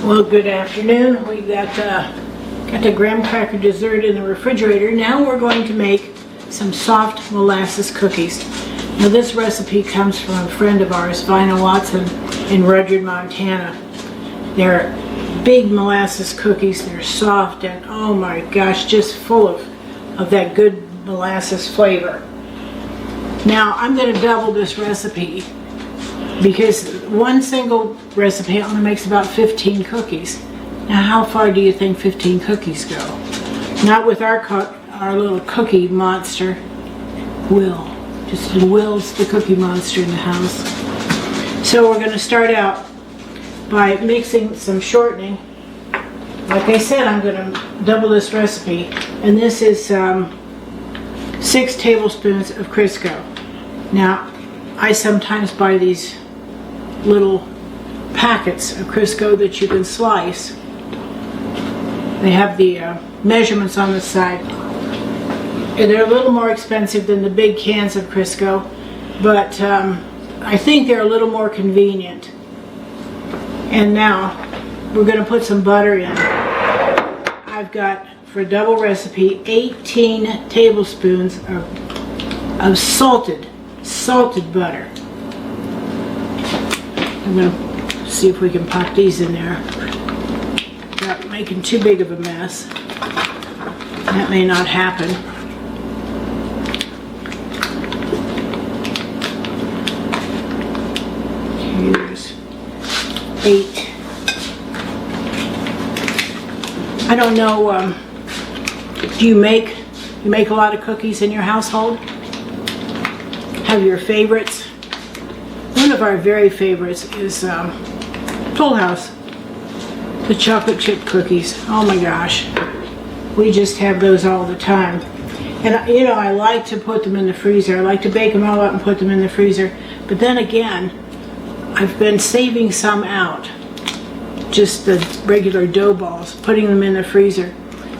Well, good afternoon. We got the graham cracker dessert in the refrigerator. Now we're going to make some soft molasses cookies. Now this recipe comes from a friend of ours, Vina Watson, in Rudyard, Montana. They're big molasses cookies. They're soft and oh my gosh, just full of that good molasses flavor. Now I'm going to double this recipe because one single recipe only makes about 15 cookies. Now how far do you think 15 cookies go? Not with our little cookie monster, Will. Just Will's the cookie monster in the house. So we're going to start out by mixing some shortening. Like I said, I'm going to double this recipe, and this is 6 tablespoons of Crisco. Now I sometimes buy these little packets of Crisco that you can slice. They have the measurements on the side. And they're a little more expensive than the big cans of Crisco, but I think they're a little more convenient. And now we're going to put some butter in. I've got, for a double recipe, 18 tablespoons of salted butter. I'm going to see if we can pop these in there without making too big of a mess. That may not happen. Here's 8. I don't know, do you make a lot of cookies in your household? Have your favorites? One of our very favorites is Full House, the chocolate chip cookies. Oh my gosh, we just have those all the time. And you know, I like to put them in the freezer. I like to bake them all up and put them in the freezer. But then again, I've been saving some out, just the regular dough balls, putting them in the freezer,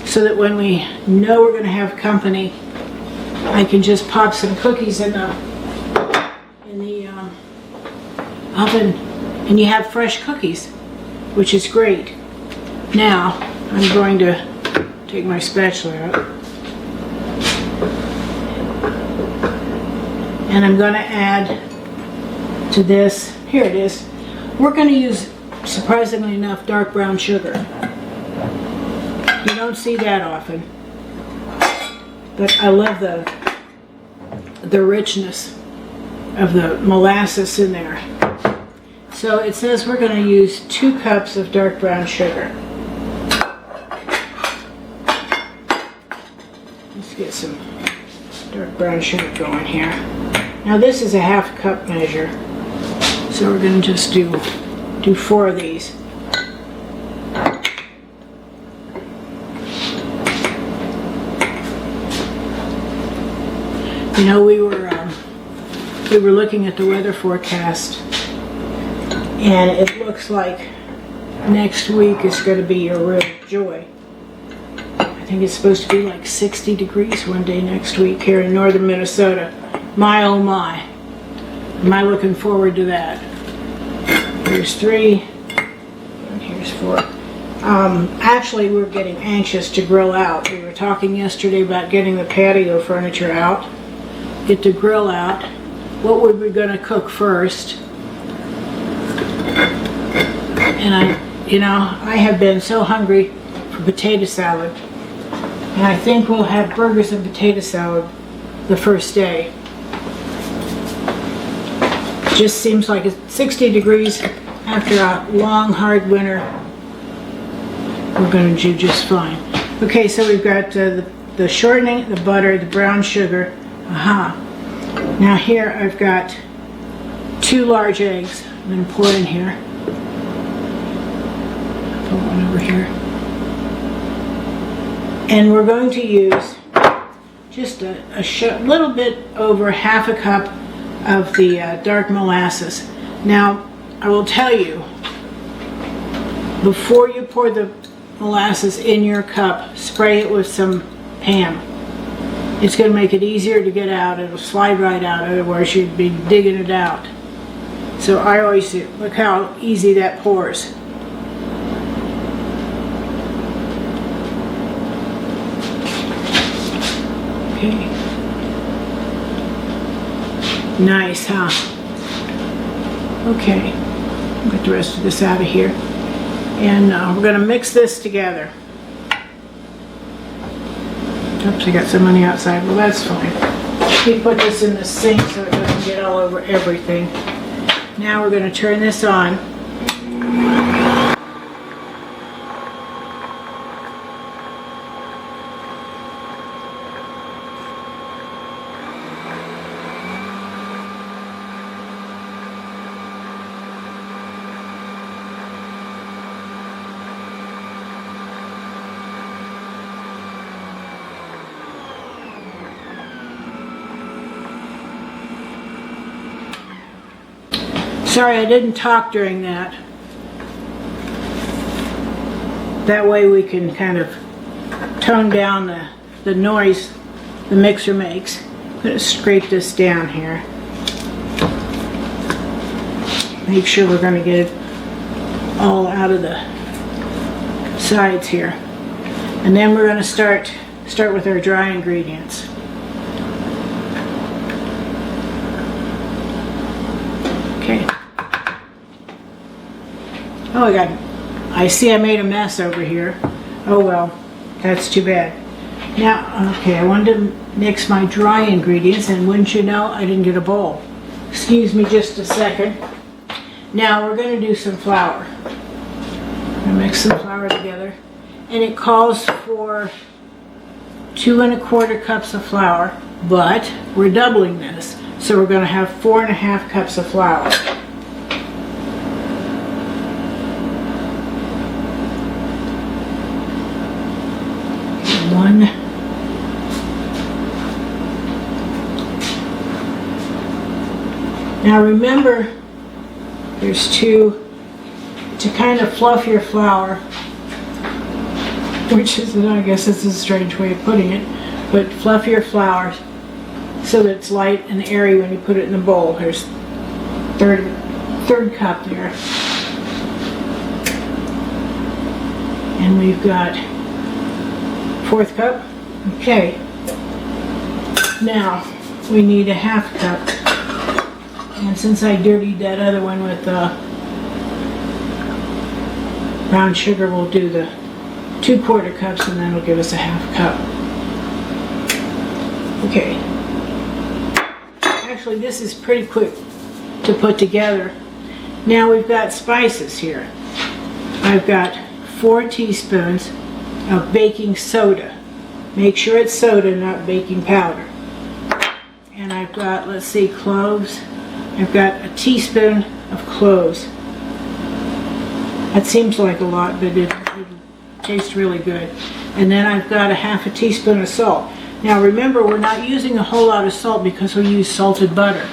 so that when we know we're going to have company, I can just pop some cookies in the oven, and you have fresh cookies, which is great. Now I'm going to take my spatula out, and I'm going to add to this. Here it is. We're going to use, surprisingly enough, dark brown sugar. You don't see that often, but I love the richness of the molasses in there. So it says we're going to use 2 cups of dark brown sugar. Let's get some dark brown sugar going here. Now this is a 1/2 cup measure, so we're going to just do 4 of these. You know, we were looking at the weather forecast, and it looks like next week is going to be a real joy. I think it's supposed to be like 60 degrees one day next week here in northern Minnesota. My oh my. Am I looking forward to that? Here's 3, and here's 4. Actually, we're getting anxious to grill out. We were talking yesterday about getting the patio furniture out, get the grill out. What were we going to cook first? And I have been so hungry for potato salad, and I think we'll have burgers and potato salad the first day. Just seems like it's 60 degrees after a long, hard winter. We're going to do just fine. Okay, so we've got the shortening, the butter, the brown sugar. Now here I've got 2 large eggs. I'm going to pour in here. Put one over here. And we're going to use just a little bit over 1/2 cup of the dark molasses. Now, I will tell you, before you pour the molasses in your cup, spray it with some Pam. It's going to make it easier to get out. It'll slide right out, otherwise you'd be digging it out. So I always do. Look how easy that pours. Okay. Nice, huh? Okay. Get the rest of this out of here. And we're going to mix this together. Oops, I got some money outside. Well, that's fine. We put this in the sink so it doesn't get all over everything. Now we're going to turn this on. Sorry, I didn't talk during that. That way we can kind of tone down the noise the mixer makes. I'm going to scrape this down here. Make sure we're going to get it all out of the sides here. And then we're going to start with our dry ingredients. Okay. Oh, I see I made a mess over here. Oh well, that's too bad. Now, okay, I wanted to mix my dry ingredients, and wouldn't you know, I didn't get a bowl. Excuse me just a second. Now we're going to do some flour. I'm going to mix some flour together, and it calls for 2 1/4 cups of flour, but we're doubling this, so we're going to have 4 1/2 cups of flour. One. Now remember, there's 2 to kind of fluff your flour, which is, I guess it's a strange way of putting it, but fluff your flour so that it's light and airy when you put it in the bowl. There's third cup there. And we've got 4th cup. Okay. Now we need a 1/2 cup. And since I dirtied that other one with brown sugar, we'll do the 2 1/4 cups, and then it'll give us a 1/2 cup. Okay. Actually, this is pretty quick to put together. Now we've got spices here. I've got 4 teaspoons of baking soda. Make sure it's soda, not baking powder. And I've got, let's see, cloves. I've got a teaspoon of cloves. That seems like a lot, but it tastes really good. And then I've got a 1/2 teaspoon of salt. Now remember, we're not using a whole lot of salt because we use salted butter.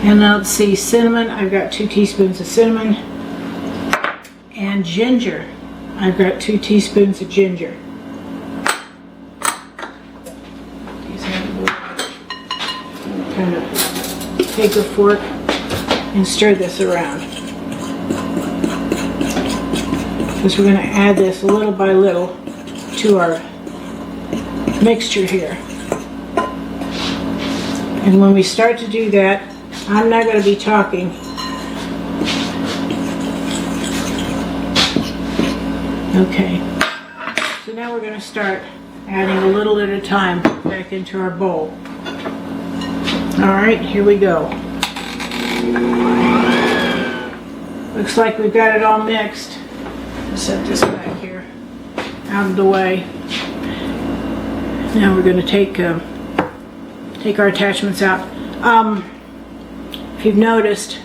And now let's see, cinnamon. I've got 2 teaspoons of cinnamon. And ginger. I've got 2 teaspoons of ginger. Kind of take a fork and stir this around, because we're going to add this little by little to our mixture here. And when we start to do that, I'm not going to be talking. Okay, so now we're going to start adding a little at a time back into our bowl. Alright, here we go. Looks like we've got it all mixed. Set this back here out of the way. Now we're going to take our attachments out. If you've noticed,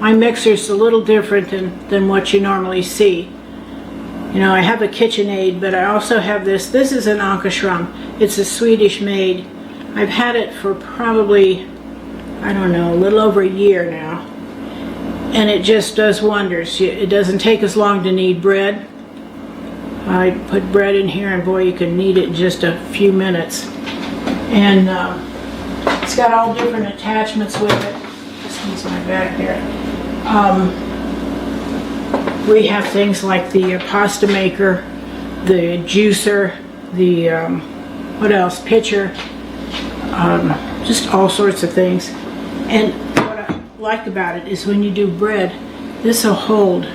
my mixer's a little different than what you normally see. You know, I have a KitchenAid, but I also have this. This is an Ankashram. It's a Swedish made. I've had it for probably, I don't know, a little over a year now. And it just does wonders. It doesn't take as long to knead bread. I put bread in here, and boy, you can knead it in just a few minutes. And it's got all different attachments with it. Just needs my bag there. We have things like the pasta maker, the juicer, the what else? Pitcher, just all sorts of things. And what I like about it is when you do bread, this will hold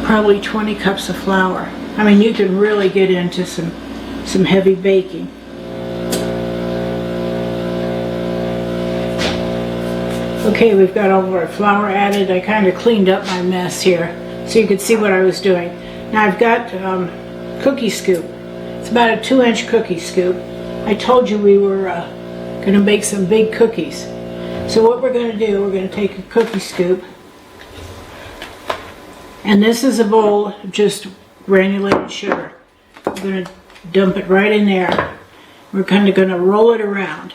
probably 20 cups of flour. I mean, you can really get into some heavy baking. Okay, we've got all of our flour added. I kind of cleaned up my mess here so you could see what I was doing. Now I've got cookie scoop. It's about a 2-inch cookie scoop. I told you we were going to make some big cookies. So what we're going to do, we're going to take a cookie scoop, and this is a bowl of just granulated sugar. We're going to dump it right in there. We're kind of going to roll it around.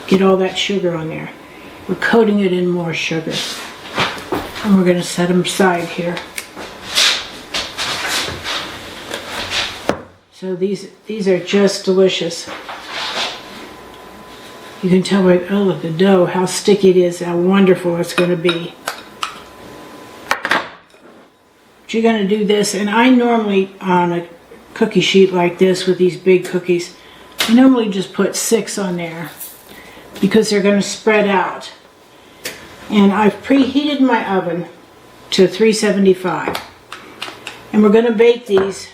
Get all that sugar on there. We're coating it in more sugar. And we're going to set them aside here. So these are just delicious. You can tell by, oh, look, the dough, how sticky it is, how wonderful it's going to be. But you're going to do this, and I normally, on a cookie sheet like this with these big cookies, I normally just put 6 on there because they're going to spread out. And I've preheated my oven to 375. And we're going to bake these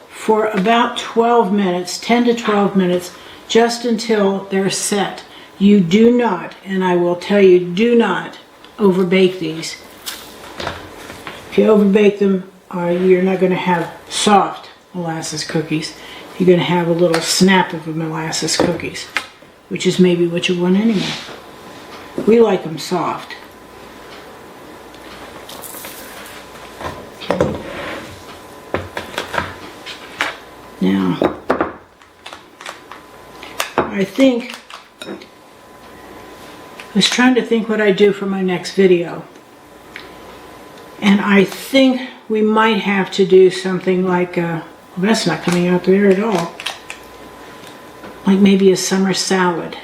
for about 12 minutes, 10 to 12 minutes, just until they're set. You do not, and I will tell you, do not overbake these. If you overbake them, you're not going to have soft molasses cookies. You're going to have a little snap of the molasses cookies, which is maybe what you want anyway. We like them soft. Okay. Now, I was trying to think what I do for my next video. And I think we might have to do something like, well, that's not coming out there at all. Like maybe a summer salad.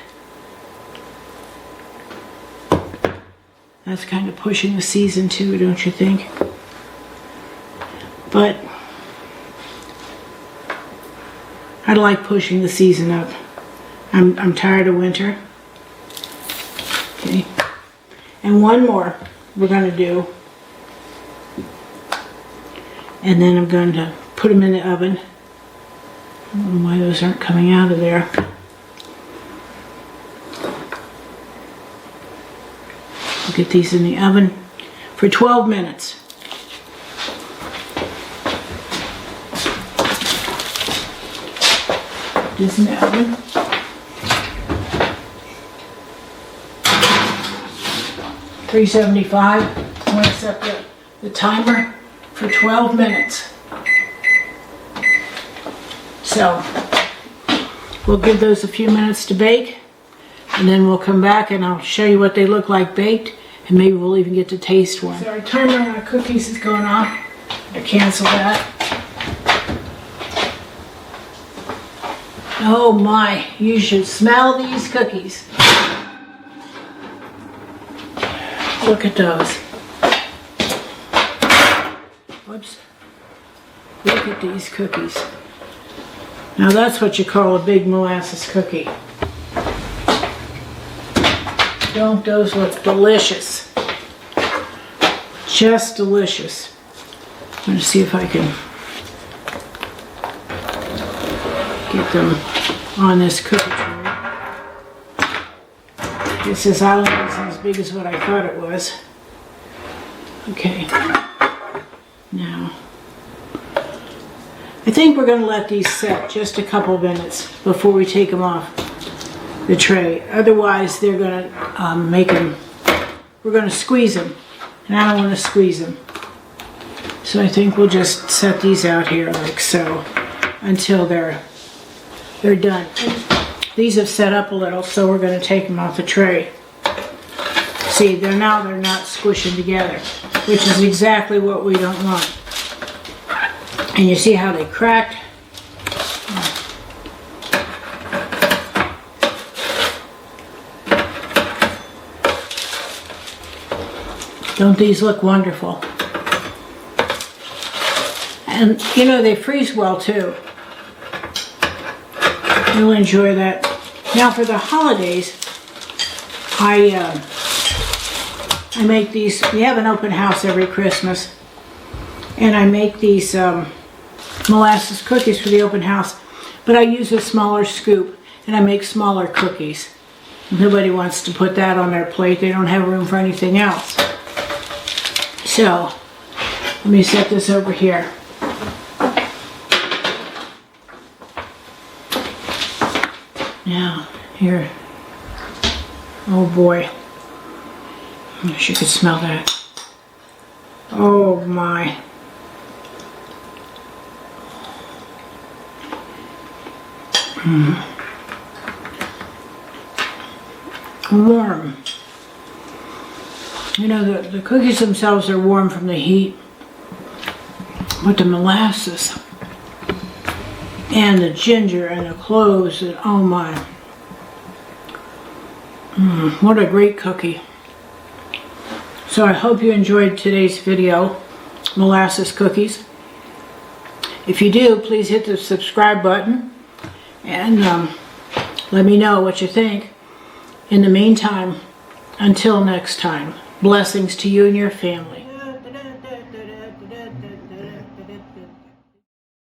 That's kind of pushing the season too, don't you think? But I like pushing the season up. I'm tired of winter. Okay. And one more we're going to do. And then I'm going to put them in the oven. I don't know why those aren't coming out of there. We'll get these in the oven for 12 minutes. This in the oven. $375. I'm going to set the timer for 12 minutes. So we'll give those a few minutes to bake, and then we'll come back and I'll show you what they look like baked, and maybe we'll even get to taste one. So our timer on our cookies is going off. I cancel that. Oh my, you should smell these cookies. Look at those. Whoops. Look at these cookies. Now that's what you call a big molasses cookie. Don't those look delicious? Just delicious. I'm going to see if I can get them on this cookie tray. This island isn't as big as what I thought it was. Okay. Now, I think we're going to let these set just a couple of minutes before we take them off the tray. Otherwise, they're going to we're going to squeeze them. And I don't want to squeeze them. So I think we'll just set these out here like so until they're done. These have set up a little, so we're going to take them off the tray. See, they're not squishing together, which is exactly what we don't want. And you see how they cracked? Don't these look wonderful? And you know, they freeze well too. You'll enjoy that. Now for the holidays, I make these. We have an open house every Christmas, and I make these molasses cookies for the open house, but I use a smaller scoop, and I make smaller cookies. Nobody wants to put that on their plate. They don't have room for anything else. So, let me set this over here. Now, here. Oh boy. I wish you could smell that. Oh my. Warm. You know, the cookies themselves are warm from the heat, but the molasses and the ginger and the cloves, and oh my. What a great cookie. So I hope you enjoyed today's video, molasses cookies. If you do, please hit the subscribe button and let me know what you think. In the meantime, until next time, blessings to you and your family.